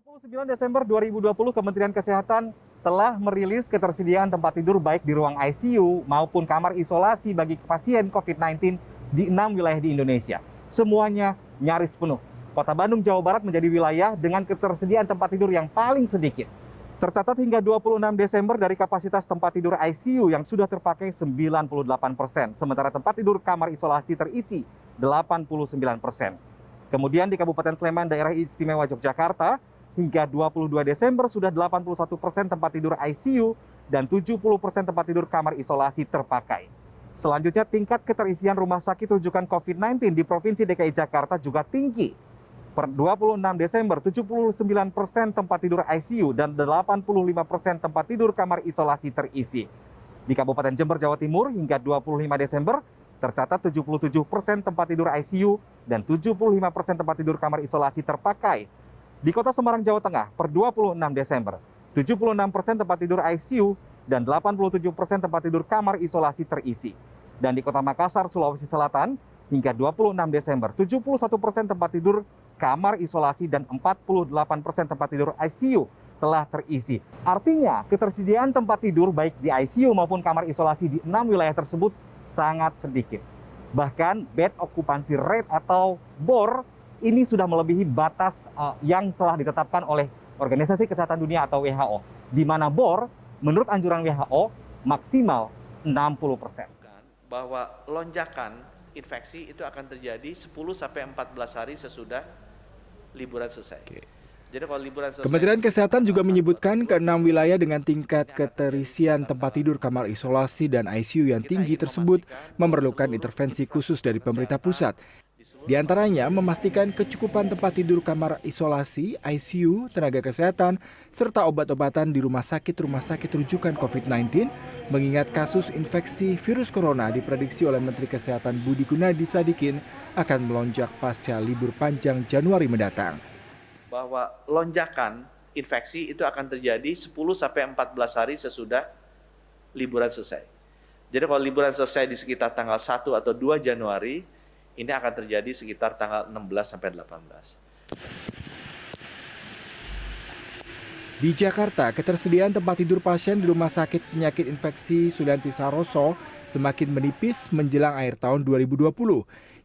29 Desember 2020, Kementerian Kesehatan telah merilis ketersediaan tempat tidur baik di ruang ICU maupun kamar isolasi bagi pasien COVID-19 di 6 wilayah di Indonesia. Semuanya nyaris penuh. Kota Bandung, Jawa Barat menjadi wilayah dengan ketersediaan tempat tidur yang paling sedikit. Tercatat hingga 26 Desember dari kapasitas tempat tidur ICU yang sudah terpakai 98%, sementara tempat tidur kamar isolasi terisi 89%. Kemudian di Kabupaten Sleman, Daerah Istimewa Yogyakarta, hingga 22 Desember sudah 81% tempat tidur ICU dan 70% tempat tidur kamar isolasi terpakai. Selanjutnya, tingkat keterisian rumah sakit rujukan COVID-19 di Provinsi DKI Jakarta juga tinggi. Per 26 Desember, 79% tempat tidur ICU dan 85% tempat tidur kamar isolasi terisi. Di Kabupaten Jember, Jawa Timur, hingga 25 Desember, tercatat 77% tempat tidur ICU dan 75% tempat tidur kamar isolasi terpakai. Di Kota Semarang, Jawa Tengah, per 26 Desember, 76% tempat tidur ICU dan 87% tempat tidur kamar isolasi terisi. Dan di Kota Makassar, Sulawesi Selatan, hingga 26 Desember, 71% tempat tidur kamar isolasi dan 48% tempat tidur ICU telah terisi. Artinya, ketersediaan tempat tidur baik di ICU maupun kamar isolasi di 6 wilayah tersebut sangat sedikit. Bahkan, bed occupancy rate atau BOR ini sudah melebihi batas yang telah ditetapkan oleh Organisasi Kesehatan Dunia atau WHO, di mana BOR menurut anjuran WHO maksimal 60%. Bahwa lonjakan infeksi itu akan terjadi 10-14 hari sesudah liburan selesai. Jadi kalau liburan selesai, Kementerian Kesehatan juga menyebutkan ke-6 wilayah dengan tingkat keterisian tempat tidur kamar isolasi dan ICU yang tinggi tersebut memerlukan intervensi khusus dari pemerintah pusat. Di antaranya memastikan kecukupan tempat tidur kamar isolasi, ICU, tenaga kesehatan, serta obat-obatan di rumah sakit rujukan COVID-19, mengingat kasus infeksi virus corona diprediksi oleh Menteri Kesehatan Budi Gunadi Sadikin akan melonjak pasca libur panjang Januari mendatang. Bahwa lonjakan infeksi itu akan terjadi 10-14 hari sesudah liburan selesai. Jadi kalau liburan selesai di sekitar tanggal 1 atau 2 Januari, ini akan terjadi sekitar tanggal 16-18. Di Jakarta, ketersediaan tempat tidur pasien di Rumah Sakit Penyakit Infeksi Sulianti Saroso semakin menipis menjelang akhir tahun 2020.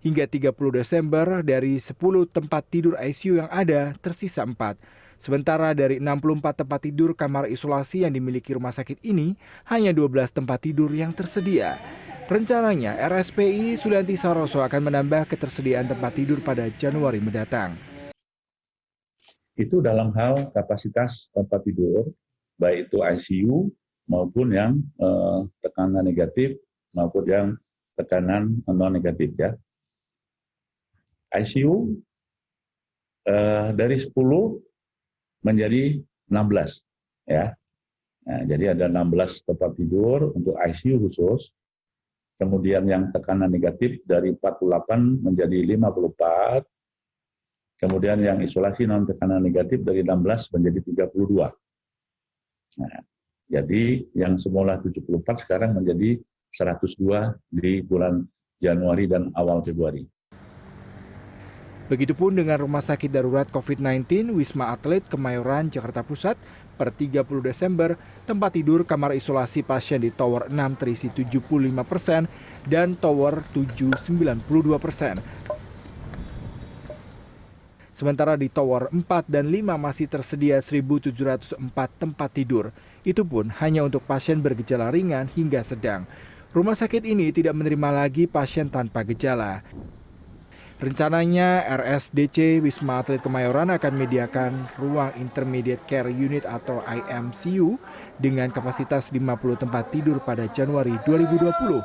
Hingga 30 Desember, dari 10 tempat tidur ICU yang ada, tersisa 4. Sementara dari 64 tempat tidur kamar isolasi yang dimiliki rumah sakit ini, hanya 12 tempat tidur yang tersedia. Rencananya, RSPI Sulianti Saroso akan menambah ketersediaan tempat tidur pada Januari mendatang. Itu dalam hal kapasitas tempat tidur, baik itu ICU maupun yang tekanan negatif maupun yang tekanan non-negatif ya. ICU dari 10 menjadi 16 ya. Nah, jadi ada 16 tempat tidur untuk ICU khusus. Kemudian yang tekanan negatif dari 48 menjadi 54. Kemudian yang isolasi non tekanan negatif dari 16 menjadi 32. Nah, jadi yang semula 74 sekarang menjadi 102 di bulan Januari dan awal Februari. Begitupun dengan Rumah Sakit Darurat COVID-19 Wisma Atlet Kemayoran, Jakarta Pusat. Per 30 Desember, tempat tidur kamar isolasi pasien di Tower 6 terisi 75% dan Tower 7 92%. Sementara di Tower 4 dan 5 masih tersedia 1.704 tempat tidur. Itu pun hanya untuk pasien bergejala ringan hingga sedang. Rumah sakit ini tidak menerima lagi pasien tanpa gejala. Rencananya RSDC Wisma Atlet Kemayoran akan menyediakan ruang Intermediate Care Unit atau IMCU dengan kapasitas 50 tempat tidur pada Januari 2020.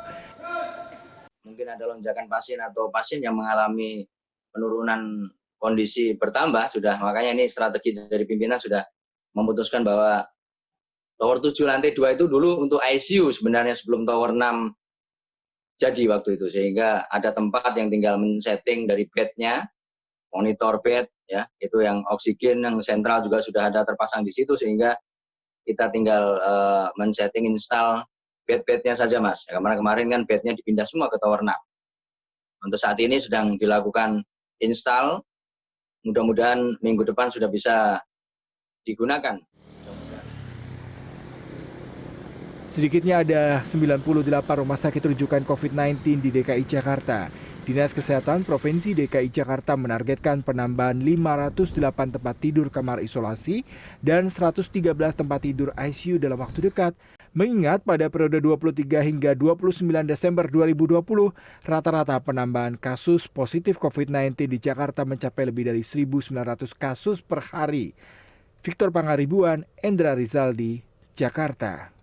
Mungkin ada lonjakan pasien atau pasien yang mengalami penurunan kondisi bertambah sudah, makanya ini strategi dari pimpinan sudah memutuskan bahwa Tower 7 lantai 2 itu dulu untuk ICU sebenarnya sebelum Tower 6 jadi waktu itu, sehingga ada tempat yang tinggal men-setting dari bednya, monitor bed, ya itu yang oksigen yang sentral juga sudah ada terpasang di situ, sehingga kita tinggal men-setting install bed-bednya saja mas. Ya, kemarin kan bednya dipindah semua ke Tower 6. Untuk saat ini sedang dilakukan install, mudah-mudahan minggu depan sudah bisa digunakan. Sedikitnya ada 98 rumah sakit rujukan COVID-19 di DKI Jakarta. Dinas Kesehatan Provinsi DKI Jakarta menargetkan penambahan 508 tempat tidur kamar isolasi dan 113 tempat tidur ICU dalam waktu dekat. Mengingat pada periode 23 hingga 29 Desember 2020, rata-rata penambahan kasus positif COVID-19 di Jakarta mencapai lebih dari 1.900 kasus per hari. Victor Pangaribuan, Endra Rizaldi, Jakarta.